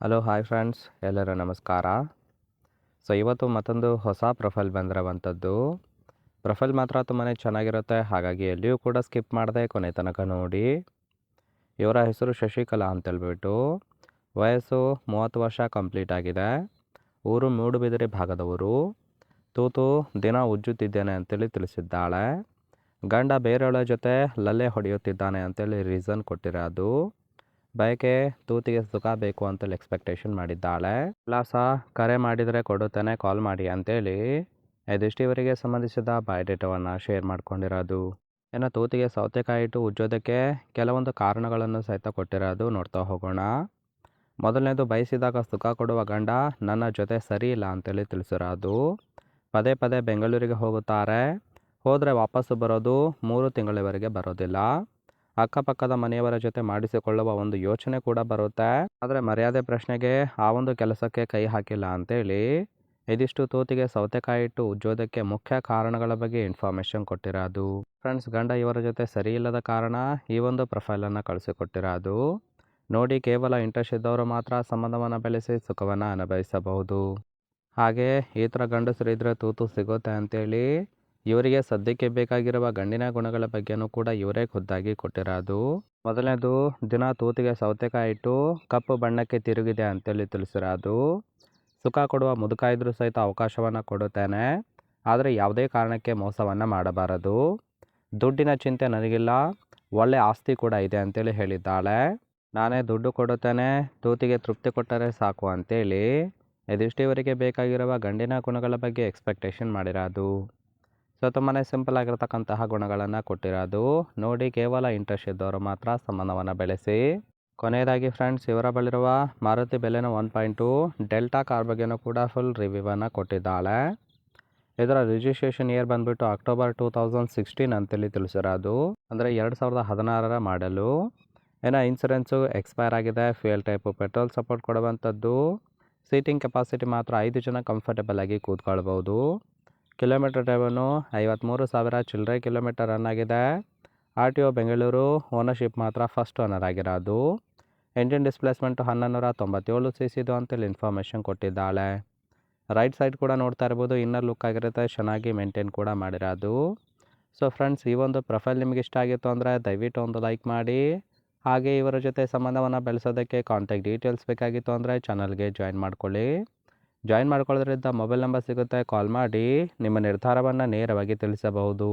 Hello hi friends, ಎಲ್ಲರೂ ನಮಸ್ಕಾರ. ಇವತ್ತು ಮತ್ತೊಂದು ಹೊಸ ಪ್ರೊಫೈಲ್ ಬಂದಿರೋವಂಥದ್ದು. ಪ್ರೊಫೈಲ್ ಮಾತ್ರ ತುಂಬಾ ಚೆನ್ನಾಗಿರುತ್ತೆ, ಹಾಗಾಗಿ ಎಲ್ಲಿಯೂ ಕೂಡ ಸ್ಕಿಪ್ ಮಾಡದೆ ಕೊನೆ ತನಕ ನೋಡಿ. ಇವರ ಹೆಸರು ಶಶಿಕಲಾ ಅಂತೇಳ್ಬಿಟ್ಟು. ವಯಸ್ಸು 30 ವರ್ಷ ಕಂಪ್ಲೀಟ್ ಆಗಿದೆ. ಊರು ಮೂಡುಬಿದಿರೆ ಭಾಗದವರು. ತೂತು ದಿನ ಉಜ್ಜುತ್ತಿದ್ದೇನೆ ಅಂತೇಳಿ ತಿಳಿಸಿದ್ದಾಳೆ. ಗಂಡ ಬೇರೆಯವಳ ಜೊತೆ ಲಲ್ಲೆ ಹೊಡೆಯುತ್ತಿದ್ದಾನೆ ಅಂತೇಳಿ ರೀಸನ್ ಕೊಟ್ಟಿರೋದು. ಬಯಕೆ ತೂತಿಗೆ ಸುಖ ಬೇಕು ಅಂತೇಳಿ ಎಕ್ಸ್ಪೆಕ್ಟೇಷನ್ ಮಾಡಿದ್ದಾಳೆ. ವಿಳಾಸ ಕರೆ ಮಾಡಿದರೆ ಕೊಡುತ್ತೇನೆ, ಕಾಲ್ ಮಾಡಿ ಅಂತೇಳಿ ಇದಿಷ್ಟು ಇವರಿಗೆ ಸಂಬಂಧಿಸಿದ ಬಯೋಡೇಟಾವನ್ನು ಶೇರ್ ಮಾಡ್ಕೊಂಡಿರೋದು. ಇನ್ನು ತೂತಿಗೆ ಸೌತೆಕಾಯಿ ಇಟ್ಟು ಉಜ್ಜೋದಕ್ಕೆ ಕೆಲವೊಂದು ಕಾರಣಗಳನ್ನು ಸಹಿತ ಕೊಟ್ಟಿರೋದು. ನೋಡ್ತಾ ಹೋಗೋಣ. ಮೊದಲನೇದು, ಬಯಸಿದಾಗ ಸುಖ ಕೊಡುವ ಗಂಡ ನನ್ನ ಜೊತೆ ಸರಿ ಇಲ್ಲ ಅಂತೇಳಿ ತಿಳಿಸಿರೋದು. ಪದೇ ಪದೇ ಬೆಂಗಳೂರಿಗೆ ಹೋಗುತ್ತಾರೆ. ಹೋದರೆ ವಾಪಸ್ಸು ಬರೋದು 3 ತಿಂಗಳವರೆಗೆ ಬರೋದಿಲ್ಲ. ಅಕ್ಕಪಕ್ಕದ ಮನೆಯವರ ಜೊತೆ ಮಾಡಿಸಿಕೊಳ್ಳುವ ಒಂದು ಯೋಚನೆ ಕೂಡ ಬರುತ್ತೆ. ಆದರೆ ಮರ್ಯಾದೆ ಪ್ರಶ್ನೆಗೆ ಆ ಒಂದು ಕೆಲಸಕ್ಕೆ ಕೈ ಹಾಕಿಲ್ಲ ಅಂತೇಳಿ ಇದಿಷ್ಟು ತೂತಿಗೆ ಸೌತೆಕಾಯಿ ಇಟ್ಟು ಉಜ್ಜೋದಕ್ಕೆ ಮುಖ್ಯ ಕಾರಣಗಳ ಬಗ್ಗೆ ಇನ್ಫಾರ್ಮೇಶನ್ ಕೊಟ್ಟಿರೋದು. ಫ್ರೆಂಡ್ಸ್, ಗಂಡ ಇವರ ಜೊತೆ ಸರಿ ಇಲ್ಲದ ಕಾರಣ ಈ ಒಂದು ಪ್ರೊಫೈಲನ್ನು ಕಳಿಸಿಕೊಟ್ಟಿರೋದು. ನೋಡಿ, ಕೇವಲ ಇಂಟ್ರೆಸ್ಟ್ ಇದ್ದವರು ಮಾತ್ರ ಸಂಬಂಧವನ್ನು ಬೆಳೆಸಿ ಸುಖವನ್ನು ಅನುಭವಿಸಬಹುದು. ಹಾಗೆ ಈ ಥರ ಗಂಡಸರು ಇದ್ದರೆ ತೂತು ಸಿಗುತ್ತೆ ಅಂತೇಳಿ ಇವರಿಗೆ ಸದ್ಯಕ್ಕೆ ಬೇಕಾಗಿರುವ ಗಂಡಿನ ಗುಣಗಳ ಬಗ್ಗೆನೂ ಕೂಡ ಇವರೇ ಖುದ್ದಾಗಿ ಕೊಟ್ಟಿರೋದು. ಮೊದಲನೇದು, ದಿನ ತೂತಿಗೆ ಸೌತೆಕಾಯಿ ಇಟ್ಟು ಕಪ್ಪು ಬಣ್ಣಕ್ಕೆ ತಿರುಗಿದೆ ಅಂತೇಳಿ ತಿಳಿಸಿರೋದು. ಸುಖ ಕೊಡುವ ಮುದುಕ ಇದ್ರೂ ಸಹಿತ ಅವಕಾಶವನ್ನು ಕೊಡುತ್ತೇನೆ, ಆದರೆ ಯಾವುದೇ ಕಾರಣಕ್ಕೆ ಮೋಸವನ್ನು ಮಾಡಬಾರದು. ದುಡ್ಡಿನ ಚಿಂತೆ ನನಗಿಲ್ಲ, ಒಳ್ಳೆ ಆಸ್ತಿ ಕೂಡ ಇದೆ ಅಂತೇಳಿ ಹೇಳಿದ್ದಾಳೆ. ನಾನೇ ದುಡ್ಡು ಕೊಡುತ್ತೇನೆ, ತೂತಿಗೆ ತೃಪ್ತಿ ಕೊಟ್ಟರೆ ಸಾಕು ಅಂತೇಳಿ ಇದಿಷ್ಟು ಇವರಿಗೆ ಬೇಕಾಗಿರುವ ಗಂಡಿನ ಗುಣಗಳ ಬಗ್ಗೆ ಎಕ್ಸ್ಪೆಕ್ಟೇಷನ್ ಮಾಡಿರೋದು. ತುಂಬಾ ಸಿಂಪಲ್ ಆಗಿರತಕ್ಕಂತಹ ಗುಣಗಳನ್ನು ಕೊಟ್ಟಿರೋದು. ನೋಡಿ, ಕೇವಲ ಇಂಟ್ರೆಸ್ಟ್ ಇದ್ದವರು ಮಾತ್ರ ಸಂಬಂಧವನ್ನು ಬೆಳೆಸಿ. ಕೊನೆಯದಾಗಿ ಫ್ರೆಂಡ್ಸ್, ಇವರ ಬಳಿರುವ ಮಾರುತಿ ಬೆಲೆನ 1.2 ಡೆಲ್ಟಾ ಕಾರ್ ಬಗ್ಗೆನೂ ಕೂಡ ಫುಲ್ ರಿವ್ಯೂವನ್ನು ಕೊಟ್ಟಿದ್ದಾಳೆ. ಇದರ ರಿಜಿಸ್ಟ್ರೇಷನ್ ಇಯರ್ ಬಂದುಬಿಟ್ಟು ಅಕ್ಟೋಬರ್ 2016 ಅಂತೇಳಿ ತಿಳಿಸಿರೋದು. ಅಂದರೆ 2016ರ ಮಾಡಲು. ಏನೋ ಇನ್ಸೂರೆನ್ಸು ಎಕ್ಸ್ಪೈರ್ ಆಗಿದೆ. ಫ್ಯೂಯಲ್ ಟೈಪು ಪೆಟ್ರೋಲ್ ಸಪೋರ್ಟ್ ಕೊಡುವಂಥದ್ದು. ಸೀಟಿಂಗ್ ಕೆಪಾಸಿಟಿ ಮಾತ್ರ 5 ಜನ ಕಂಫರ್ಟೇಬಲ್ ಆಗಿ ಕೂತ್ಕೊಳ್ಬೋದು. ಕಿಲೋಮೀಟರ್ ಡ್ರೈವನ್ನು 53,000 ಚಿಲ್ಲರೆ ಕಿಲೋಮೀಟರ್ ರನ್ ಆಗಿದೆ. RTO ಬೆಂಗಳೂರು. ಓನರ್ಶಿಪ್ ಮಾತ್ರ ಫಸ್ಟ್ ಓನರ್ ಆಗಿರೋದು. ಎಂಜಿನ್ ಡಿಸ್ಪ್ಲೇಸ್ಮೆಂಟು 1197 cc ಅಂತೇಳಿ ಇನ್ಫಾರ್ಮೇಷನ್ ಕೊಟ್ಟಿದ್ದಾಳೆ. ರೈಟ್ ಸೈಡ್ ಕೂಡ ನೋಡ್ತಾ ಇರ್ಬೋದು, ಇನ್ನರ್ ಲುಕ್ ಆಗಿರುತ್ತೆ, ಚೆನ್ನಾಗಿ ಮೇಂಟೈನ್ ಕೂಡ ಮಾಡಿರೋದು. ಫ್ರೆಂಡ್ಸ್, ಈ ಒಂದು ಪ್ರೊಫೈಲ್ ನಿಮಗೆ ಇಷ್ಟ ಆಗಿತ್ತು ಅಂದರೆ ದಯವಿಟ್ಟು ಒಂದು ಲೈಕ್ ಮಾಡಿ. ಹಾಗೆ ಇವರ ಜೊತೆ ಸಂಬಂಧವನ್ನು ಬೆಳೆಸೋದಕ್ಕೆ ಕಾಂಟ್ಯಾಕ್ಟ್ ಡೀಟೇಲ್ಸ್ ಬೇಕಾಗಿತ್ತು ಅಂದರೆ ಚಾನಲ್ಗೆ ಜಾಯಿನ್ ಮಾಡ್ಕೊಳ್ಳಿ. ಜಾಯಿನ್ ಮಾಡ್ಕೊಳ್ಳೋದ್ರಿಂದ ಮೊಬೈಲ್ ನಂಬರ್ ಸಿಗುತ್ತೆ, ಕಾಲ್ ಮಾಡಿ ನಿಮ್ಮ ನಿರ್ಧಾರವನ್ನು ನೇರವಾಗಿ ತಿಳಿಸಬಹುದು.